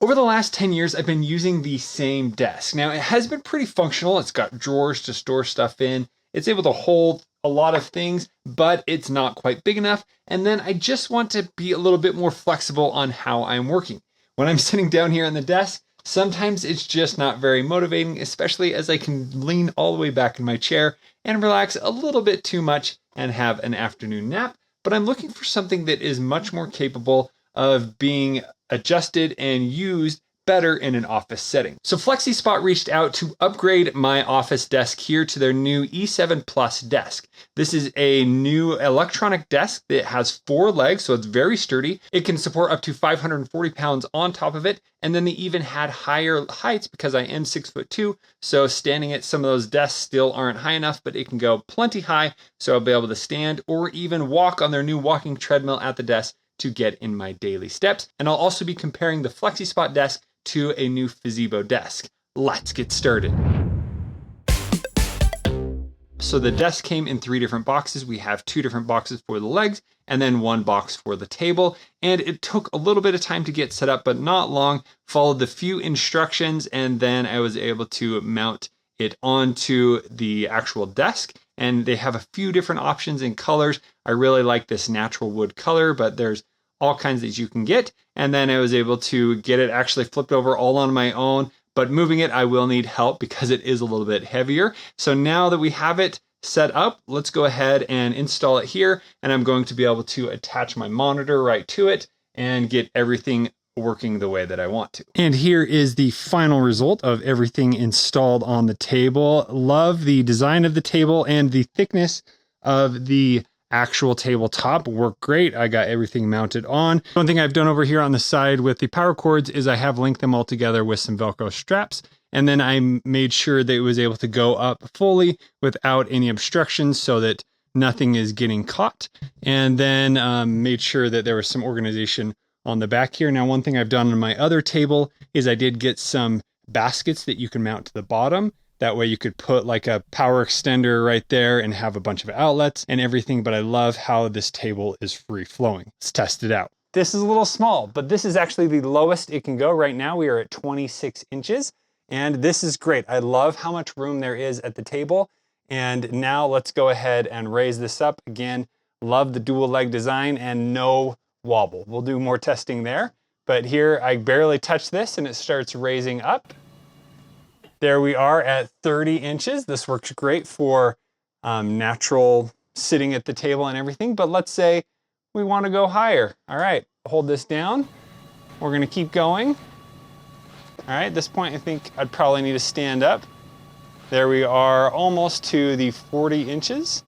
Over the last 10 years, I've been using the same desk. Now, it has been pretty functional. It's got drawers to store stuff in. It's able to hold a lot of things, but it's not quite big enough. And then I just want to be a little bit more flexible on how I'm working. When I'm sitting down here on the desk, sometimes it's just not very motivating, especially as I can lean all the way back in my chair and relax a little bit too much and have an afternoon nap. But I'm looking for something that is much more capable of being adjusted and used better in an office setting. So FlexiSpot reached out to upgrade my office desk here to their new E7 Plus desk. This is a new electronic desk that has 4 legs, so it's very sturdy. It can support up to 540 pounds on top of it. And then they even had higher heights because I am 6'2". So standing at some of those desks still aren't high enough, but it can go plenty high. So I'll be able to stand or even walk on their new walking treadmill at the desk to get in my daily steps. And I'll also be comparing the FlexiSpot desk to a new Fezibo desk. Let's get started. So the desk came in 3 different boxes. We have 2 different boxes for the legs and then 1 box for the table. And it took a little bit of time to get set up, but not long. Followed the few instructions and then I was able to mount it onto the actual desk. And they have a few different options in colors. I really like this natural wood color, but there's all kinds that you can get. And then I was able to get it actually flipped over all on my own, but moving it, I will need help because it is a little bit heavier. So now that we have it set up, let's go ahead and install it here. And I'm going to be able to attach my monitor right to it and get everything working the way that I want to. And here is the final result of everything installed on the table. Love the design of the table and the thickness of the actual tabletop. Work great. I got everything mounted on. One thing I've done over here on the side with the power cords is I have linked them all together with some Velcro straps. And then I made sure that it was able to go up fully without any obstructions so that nothing is getting caught. And then made sure that there was some organization on the back here. Now, one thing I've done on my other table is I did get some baskets that you can mount to the bottom. That way you could put like a power extender right there and have a bunch of outlets and everything. But I love how this table is free flowing. Let's test it out. This is a little small, but this is actually the lowest it can go. Right now we are at 26 inches and this is great. I love how much room there is at the table. And now let's go ahead and raise this up. Again, love the dual leg design and no wobble. We'll do more testing there. But here I barely touch this and it starts raising up. There we are at 30 inches. This works great for natural sitting at the table and everything. But let's say we want to go higher. All right, hold this down. We're going to keep going. All right, at this point, I think I'd probably need to stand up. There we are, almost to the 40 inches.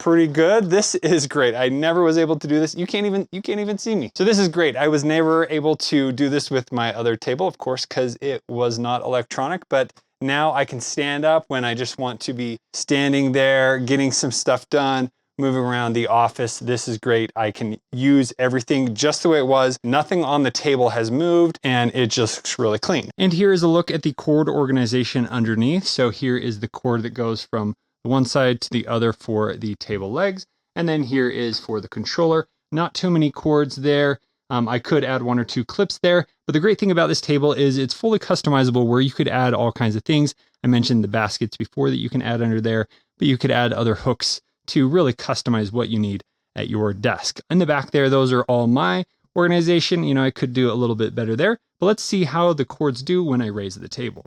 Pretty good. This is great. I never was able to do this. You can't even see me. So this is great. I was never able to do this with my other table, of course, because it was not electronic, but now I can stand up when I just want to be standing there, getting some stuff done, moving around the office. This is great. I can use everything just the way it was. Nothing on the table has moved and it just looks really clean. And here is a look at the cord organization underneath. So here is the cord that goes from one side to the other for the table legs. And then here is for the controller. Not too many cords there. I could add 1 or 2 clips there. But the great thing about this table is it's fully customizable where you could add all kinds of things. I mentioned the baskets before that you can add under there, but you could add other hooks to really customize what you need at your desk. In the back there, those are all my organization. You know, I could do a little bit better there, but let's see how the cords do when I raise the table.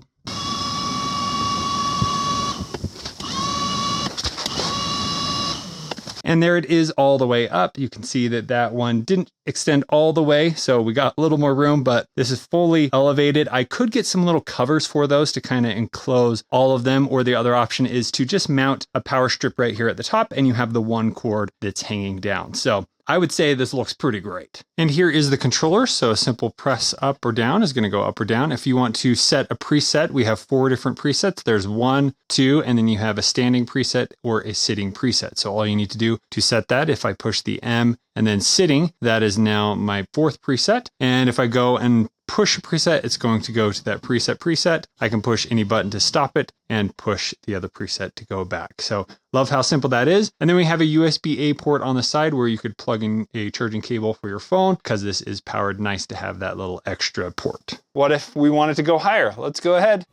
And there it is all the way up. You can see that that one didn't extend all the way, so we got a little more room, but this is fully elevated. I could get some little covers for those to kind of enclose all of them, or the other option is to just mount a power strip right here at the top and you have the one cord that's hanging down. So I would say this looks pretty great. And here is the controller. So a simple press up or down is going to go up or down. If you want to set a preset, we have 4 different presets. There's 1, 2, and then you have a standing preset or a sitting preset. So all you need to do to set that, if I push the M and then sitting, that is now my 4th preset. And if I go and push a preset, it's going to go to that preset. I can push any button to stop it and push the other preset to go back. So love how simple that is. And then we have a USB-A port on the side where you could plug in a charging cable for your phone because this is powered. Nice to have that little extra port. What if we wanted to go higher? Let's go ahead.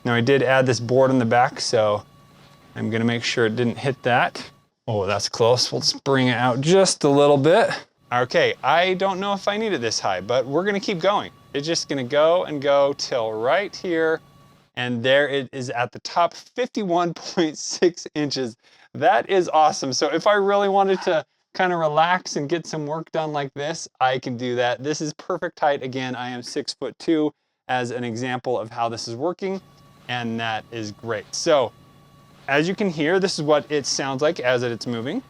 Now I did add this board in the back, so I'm gonna make sure it didn't hit that. Oh, that's close. We'll just bring it out just a little bit. Okay, I don't know if I need it this high, but we're gonna keep going. It's just gonna go and go till right here. And there it is at the top, 51.6 inches. That is awesome. So if I really wanted to kind of relax and get some work done like this, I can do that. This is perfect height. Again, I am 6'2" as an example of how this is working. And that is great. So as you can hear, this is what it sounds like as it's moving.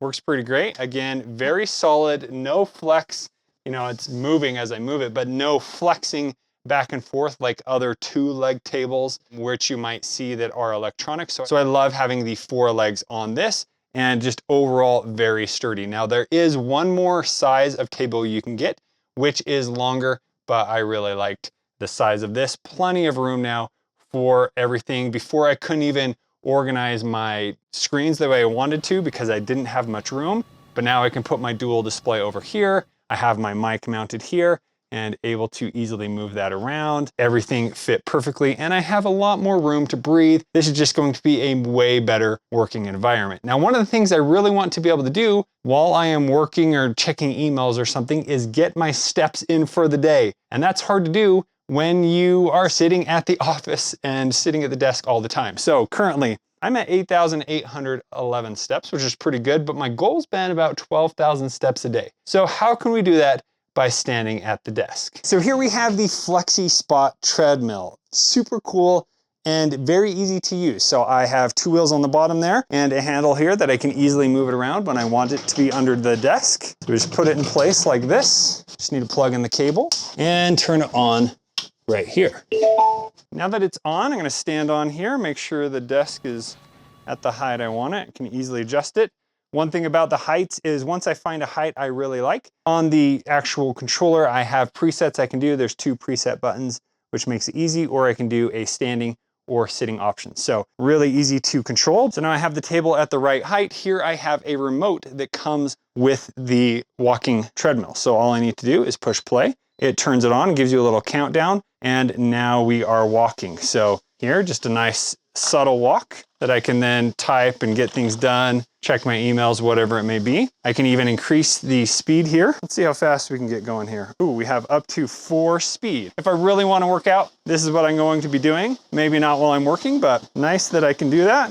Works pretty great. Again, very solid, no flex. You know, it's moving as I move it, but no flexing back and forth like other 2-leg tables, which you might see that are electronic. So I love having the 4 legs on this and just overall very sturdy. Now there is one more size of table you can get, which is longer, but I really liked the size of this. Plenty of room now for everything. Before I couldn't even organize my screens the way I wanted to because I didn't have much room, but now I can put my dual display over here. I have my mic mounted here and able to easily move that around. Everything fit perfectly and I have a lot more room to breathe. This is just going to be a way better working environment. Now, one of the things I really want to be able to do while I am working or checking emails or something is get my steps in for the day. And that's hard to do when you are sitting at the office and sitting at the desk all the time. So currently I'm at 8,811 steps, which is pretty good, but my goal's been about 12,000 steps a day. So how can we do that? By standing at the desk. So here we have the FlexiSpot treadmill. Super cool and very easy to use. So I have 2 wheels on the bottom there and a handle here that I can easily move it around when I want it to be under the desk. So we just put it in place like this. Just need to plug in the cable and turn it on right here. Now that it's on, I'm gonna stand on here, make sure the desk is at the height I want it. I can easily adjust it. One thing about the heights is once I find a height I really like, on the actual controller, I have presets I can do. There's 2 preset buttons, which makes it easy, or I can do a standing or sitting option. So really easy to control. So now I have the table at the right height. Here I have a remote that comes with the walking treadmill. So all I need to do is push play. It turns it on, gives you a little countdown, and now we are walking. So here, just a nice subtle walk that I can then type and get things done, check my emails, whatever it may be. I can even increase the speed here. Let's see how fast we can get going here. Ooh, we have up to 4 speed. If I really want to work out, this is what I'm going to be doing. Maybe not while I'm working, but nice that I can do that.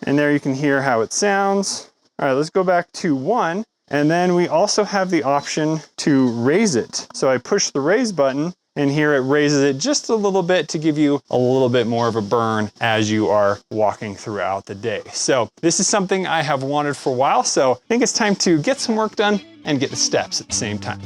And there you can hear how it sounds. All right, let's go back to 1. And then we also have the option to raise it. So I push the raise button and here it raises it just a little bit to give you a little bit more of a burn as you are walking throughout the day. So this is something I have wanted for a while. So I think it's time to get some work done and get the steps at the same time.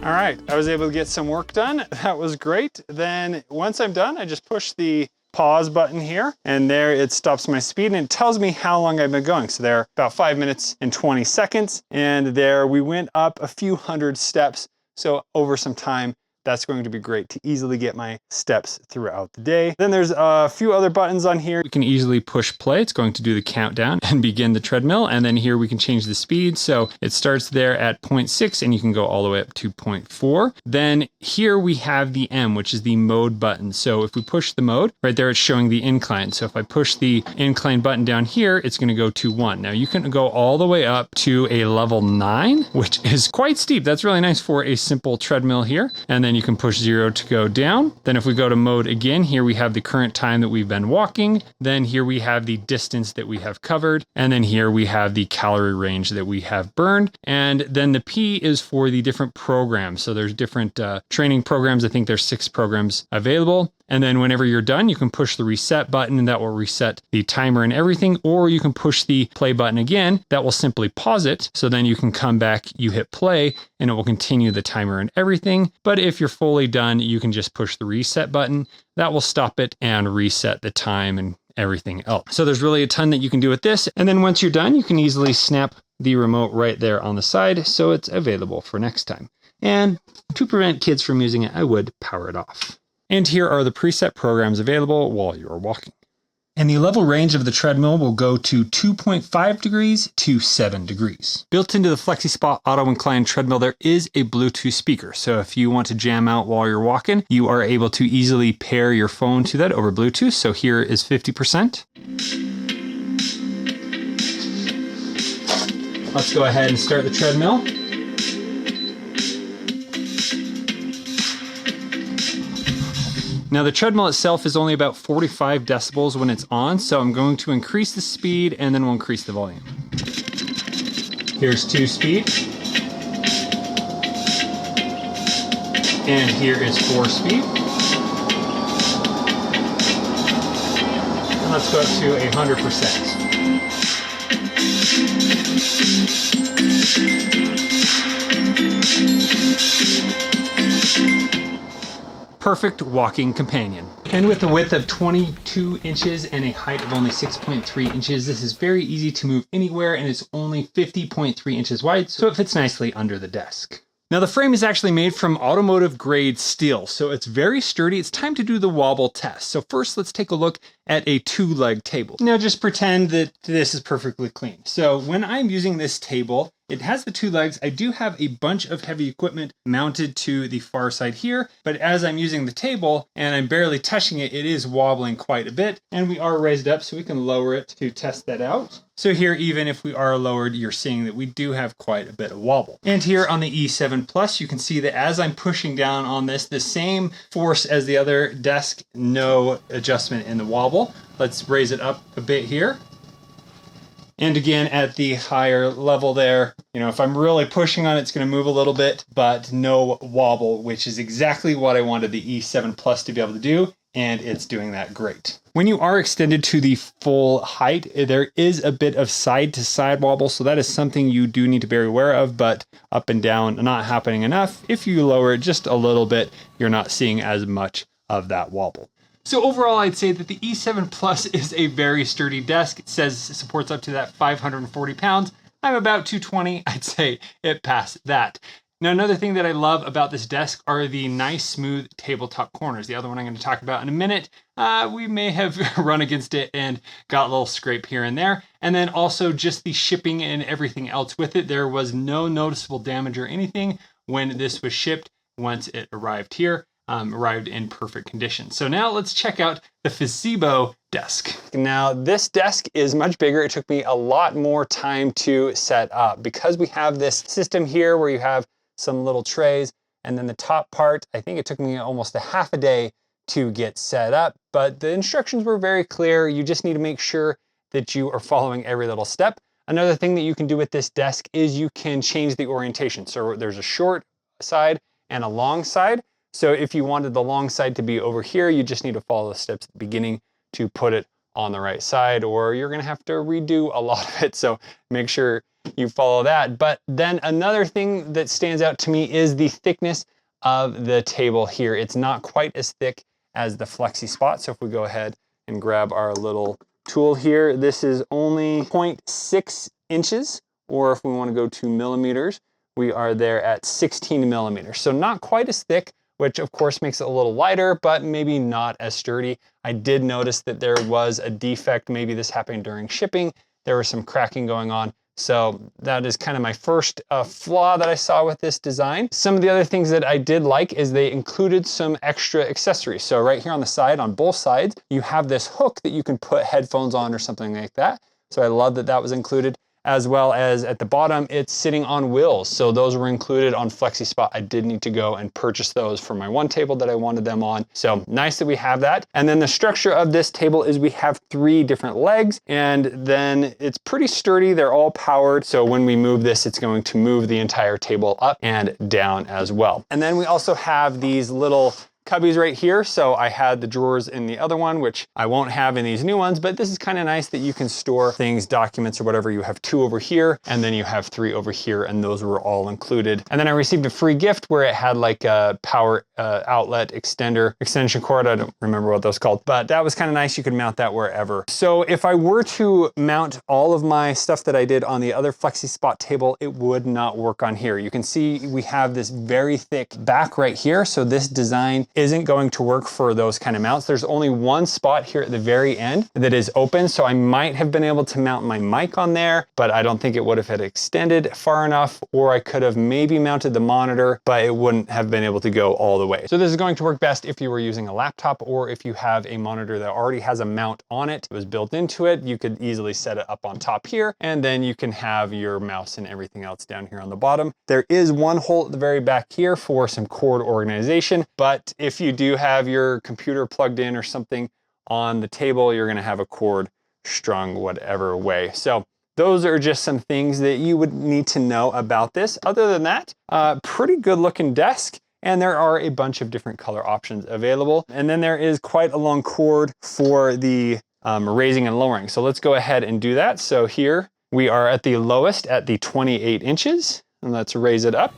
All right, I was able to get some work done. That was great. Then once I'm done, I just push the pause button here and there it stops my speed and it tells me how long I've been going. So there about 5 minutes and 20 seconds and there we went up a few hundred steps. So over some time, that's going to be great to easily get my steps throughout the day. Then there's a few other buttons on here. We can easily push play. It's going to do the countdown and begin the treadmill. And then here we can change the speed. So it starts there at 0.6 and you can go all the way up to 0.4. Then here we have the M, which is the mode button. So if we push the mode, right there, it's showing the incline. So if I push the incline button down here, it's going to go to 1. Now you can go all the way up to a level 9, which is quite steep. That's really nice for a simple treadmill here. And then you can push 0 to go down. Then if we go to mode again, here we have the current time that we've been walking. Then here we have the distance that we have covered. And then here we have the calorie range that we have burned. And then the P is for the different programs. So there's different training programs. I think there's 6 programs available. And then whenever you're done, you can push the reset button and that will reset the timer and everything, or you can push the play button again. That will simply pause it. So then you can come back, you hit play and it will continue the timer and everything. But if you're fully done, you can just push the reset button. That will stop it and reset the time and everything else. So there's really a ton that you can do with this. And then once you're done, you can easily snap the remote right there on the side, so it's available for next time. And to prevent kids from using it, I would power it off. And here are the preset programs available while you're walking. And the level range of the treadmill will go to 2.5 degrees to 7 degrees. Built into the FlexiSpot Auto Incline treadmill, there is a Bluetooth speaker. So if you want to jam out while you're walking, you are able to easily pair your phone to that over Bluetooth. So here is 50%. Let's go ahead and start the treadmill. Now the treadmill itself is only about 45 decibels when it's on, so I'm going to increase the speed and then we'll increase the volume. Here's 2 speed. And here is 4 speed. And let's go up to 100%. Perfect walking companion. And with a width of 22 inches and a height of only 6.3 inches, this is very easy to move anywhere, and it's only 50.3 inches wide, so it fits nicely under the desk. Now the frame is actually made from automotive grade steel, so it's very sturdy. It's time to do the wobble test. So first let's take a look at a 2-leg table. Now just pretend that this is perfectly clean. So when I'm using this table, it has the 2 legs. I do have a bunch of heavy equipment mounted to the far side here, but as I'm using the table and I'm barely touching it, it is wobbling quite a bit, and we are raised up so we can lower it to test that out. So here, even if we are lowered, you're seeing that we do have quite a bit of wobble. And here on the E7 Plus, you can see that as I'm pushing down on this, the same force as the other desk, no adjustment in the wobble. Let's raise it up a bit here. And again, at the higher level there, if I'm really pushing on it, it's going to move a little bit, but no wobble, which is exactly what I wanted the E7 Plus to be able to do, and it's doing that great. When you are extended to the full height, there is a bit of side-to-side wobble, so that is something you do need to be aware of, but up and down, not happening enough. If you lower it just a little bit, you're not seeing as much of that wobble. So overall, I'd say that the E7 Plus is a very sturdy desk. It says it supports up to that 540 pounds. I'm about 220. I'd say it passed that. Now, another thing that I love about this desk are the nice, smooth tabletop corners. The other one I'm going to talk about in a minute, we may have run against it and got a little scrape here and there. And then also just the shipping and everything else with it. There was no noticeable damage or anything when this was shipped once it arrived here. Arrived in perfect condition. So now let's check out the Fezibo desk. Now this desk is much bigger. It took me a lot more time to set up because we have this system here where you have some little trays, and then the top part, I think it took me almost a half a day to get set up, but the instructions were very clear. You just need to make sure that you are following every little step. Another thing that you can do with this desk is you can change the orientation. So there's a short side and a long side. So if you wanted the long side to be over here, you just need to follow the steps at the beginning to put it on the right side, or you're gonna have to redo a lot of it. So make sure you follow that. But then another thing that stands out to me is the thickness of the table here. It's not quite as thick as the FlexiSpot. So if we go ahead and grab our little tool here, this is only 0.6 inches, or if we wanna go to millimeters, we are there at 16 millimeters. So not quite as thick, which of course makes it a little lighter, but maybe not as sturdy. I did notice that there was a defect. Maybe this happened during shipping. There was some cracking going on. So that is kind of my first flaw that I saw with this design. Some of the other things that I did like is they included some extra accessories. So right here on the side, on both sides, you have this hook that you can put headphones on or something like that. So I love that that was included. As well as at the bottom, it's sitting on wheels. So those were included on FlexiSpot. I did need to go and purchase those for my one table that I wanted them on. So nice that we have that. And then the structure of this table is we have 3 different legs, and then it's pretty sturdy. They're all powered. So when we move this, it's going to move the entire table up and down as well. And then we also have these little cubbies right here. So I had the drawers in the other one, which I won't have in these new ones, but this is kind of nice that you can store things, documents or whatever. You have 2 over here, and then you have 3 over here, and those were all included. And then I received a free gift where it had like a power outlet extension cord. I don't remember what those called, but that was kind of nice. You could mount that wherever. So if I were to mount all of my stuff that I did on the other FlexiSpot table, it would not work on here. You can see we have this very thick back right here. So this design isn't going to work for those kind of mounts. There's only one spot here at the very end that is open. So I might have been able to mount my mic on there, but I don't think it would have had extended far enough, or I could have maybe mounted the monitor, but it wouldn't have been able to go all the way. So this is going to work best if you were using a laptop, or if you have a monitor that already has a mount on it. It was built into it. You could easily set it up on top here, and then you can have your mouse and everything else down here on the bottom. There is one hole at the very back here for some cord organization, but if you do have your computer plugged in or something on the table, you're gonna have a cord strung whatever way. So those are just some things that you would need to know about this. Other than that, pretty good looking desk. And there are a bunch of different color options available. And then there is quite a long cord for the raising and lowering. So let's go ahead and do that. So here we are at the lowest at the 28 inches. And let's raise it up.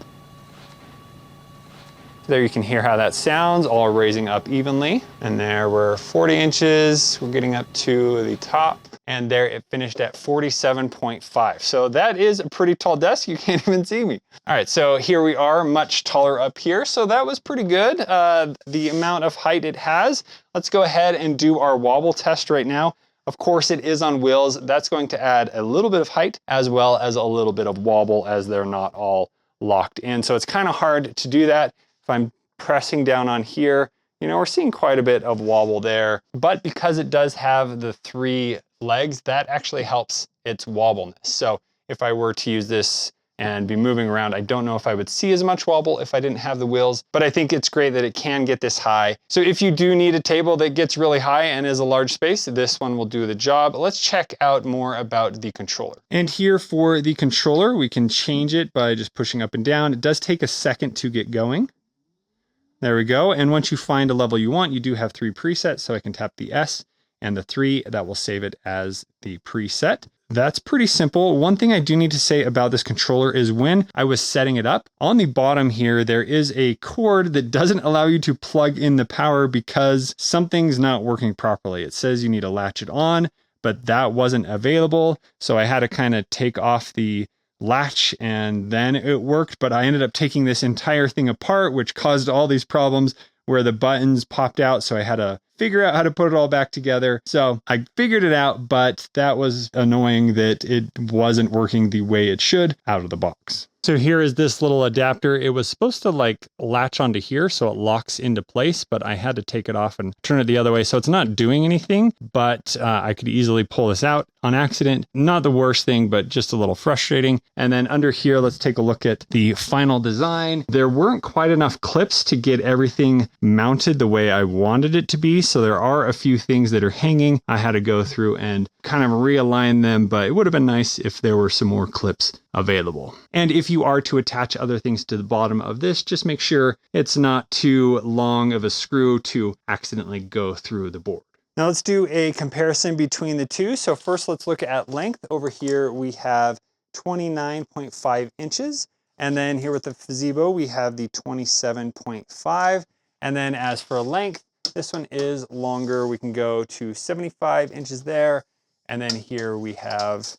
There you can hear how that sounds, all raising up evenly. And there we're 40 inches. We're getting up to the top. And there it finished at 47.5. So that is a pretty tall desk. You can't even see me. All right, so here we are, much taller up here. So that was pretty good, the amount of height it has. Let's go ahead and do our wobble test right now. Of course, it is on wheels. That's going to add a little bit of height as well as a little bit of wobble, as they're not all locked in. So it's kind of hard to do that. If I'm pressing down on here, you know, we're seeing quite a bit of wobble there, but because it does have the 3 legs, that actually helps its wobbleness. So if I were to use this and be moving around, I don't know if I would see as much wobble if I didn't have the wheels, but I think it's great that it can get this high. So if you do need a table that gets really high and is a large space, this one will do the job. Let's check out more about the controller. And here for the controller, we can change it by just pushing up and down. It does take a second to get going. There we go. And once you find a level you want, you do have 3 presets. So I can tap the S and the 3, that will save it as the preset. That's pretty simple. One thing I do need to say about this controller is when I was setting it up, on the bottom here, there is a cord that doesn't allow you to plug in the power because something's not working properly. It says you need to latch it on, but that wasn't available. So I had to kind of take off the latch and then it worked, but I ended up taking this entire thing apart, which caused all these problems where the buttons popped out. So I had to figure out how to put it all back together. So I figured it out, but that was annoying that it wasn't working the way it should out of the box. So here is this little adapter. It was supposed to like latch onto here so it locks into place, but I had to take it off and turn it the other way. So it's not doing anything, but I could easily pull this out on accident. Not the worst thing, but just a little frustrating. And then under here, let's take a look at the final design. There weren't quite enough clips to get everything mounted the way I wanted it to be. So there are a few things that are hanging. I had to go through and kind of realign them, but it would have been nice if there were some more clips available. And if you are to attach other things to the bottom of this, just make sure it's not too long of a screw to accidentally go through the board. Now let's do a comparison between the two. So first let's look at length. Over here we have 29.5 inches. And then here with the Fezibo, we have the 27.5. And then as for length, this one is longer. We can go to 75 inches there. And then here we have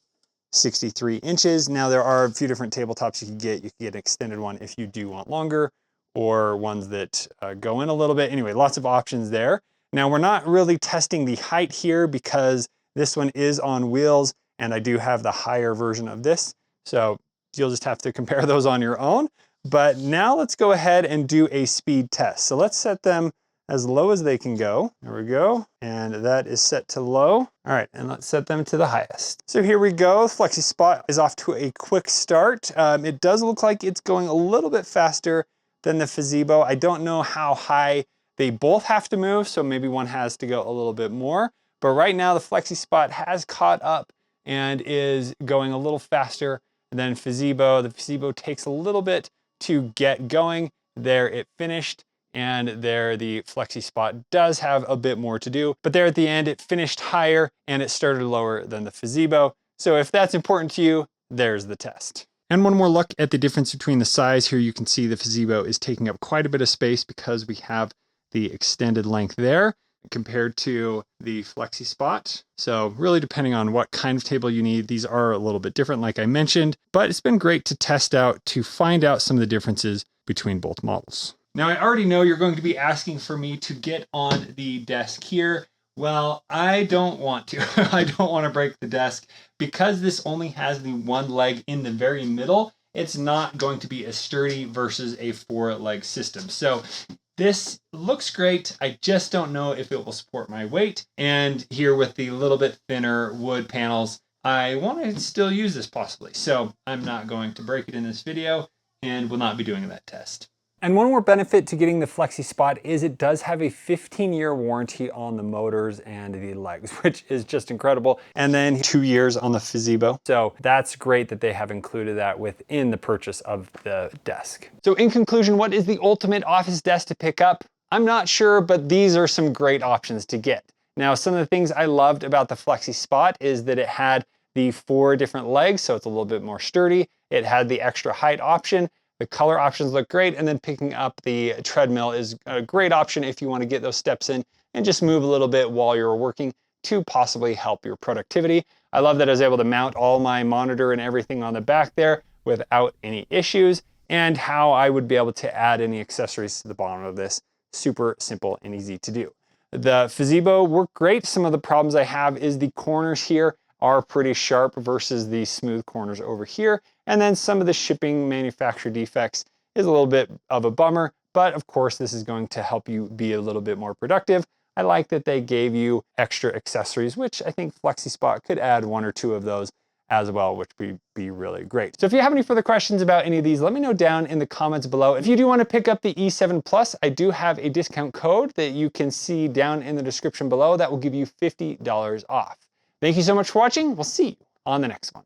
63 inches. Now there are a few different tabletops you can get. You can get an extended one if you do want longer, or ones that go in a little bit. Anyway, lots of options there. Now we're not really testing the height here because this one is on wheels and I do have the higher version of this. So you'll just have to compare those on your own. But now let's go ahead and do a speed test. So let's set them as low as they can go. There we go. And that is set to low. All right, and let's set them to the highest. So here we go. FlexiSpot is off to a quick start. It does look like it's going a little bit faster than the Fezibo. I don't know how high they both have to move, so maybe one has to go a little bit more. But right now the FlexiSpot has caught up and is going a little faster than Fezibo. The Fezibo takes a little bit to get going. There it finished. and there the FlexiSpot does have a bit more to do, but there at the end it finished higher and it started lower than the Fezibo. So if that's important to you, there's the test. And one more look at the difference between the size. Here you can see the Fezibo is taking up quite a bit of space because we have the extended length there compared to the FlexiSpot. So really depending on what kind of table you need, these are a little bit different like I mentioned, but it's been great to test out to find out some of the differences between both models. Now I already know you're going to be asking for me to get on the desk here. Well, I don't want to. I don't want to break the desk. Because this only has the one leg in the very middle, it's not going to be as sturdy versus a 4-leg system. So this looks great. I just don't know if it will support my weight. And here with the little bit thinner wood panels, I want to still use this possibly. So I'm not going to break it in this video and will not be doing that test. And one more benefit to getting the FlexiSpot is it does have a 15-year warranty on the motors and the legs, which is just incredible. And then 2 years on the Fezibo. So that's great that they have included that within the purchase of the desk. So in conclusion, what is the ultimate office desk to pick up? I'm not sure, but these are some great options to get. Now, some of the things I loved about the FlexiSpot is that it had the 4 different legs, so it's a little bit more sturdy. It had the extra height option. The color options look great, and then picking up the treadmill is a great option if you want to get those steps in and just move a little bit while you're working to possibly help your productivity. I love that I was able to mount all my monitor and everything on the back there without any issues, and how I would be able to add any accessories to the bottom of this. Super simple and easy to do. The Fezibo worked great. Some of the problems I have is the corners here are pretty sharp versus the smooth corners over here. And then some of the shipping manufacturer defects is a little bit of a bummer, but of course this is going to help you be a little bit more productive. I like that they gave you extra accessories, which I think FlexiSpot could add 1 or 2 of those as well, which would be really great. So if you have any further questions about any of these, let me know down in the comments below. If you do want to pick up the E7 Plus, I do have a discount code that you can see down in the description below that will give you $50 off. Thank you so much for watching. We'll see you on the next one.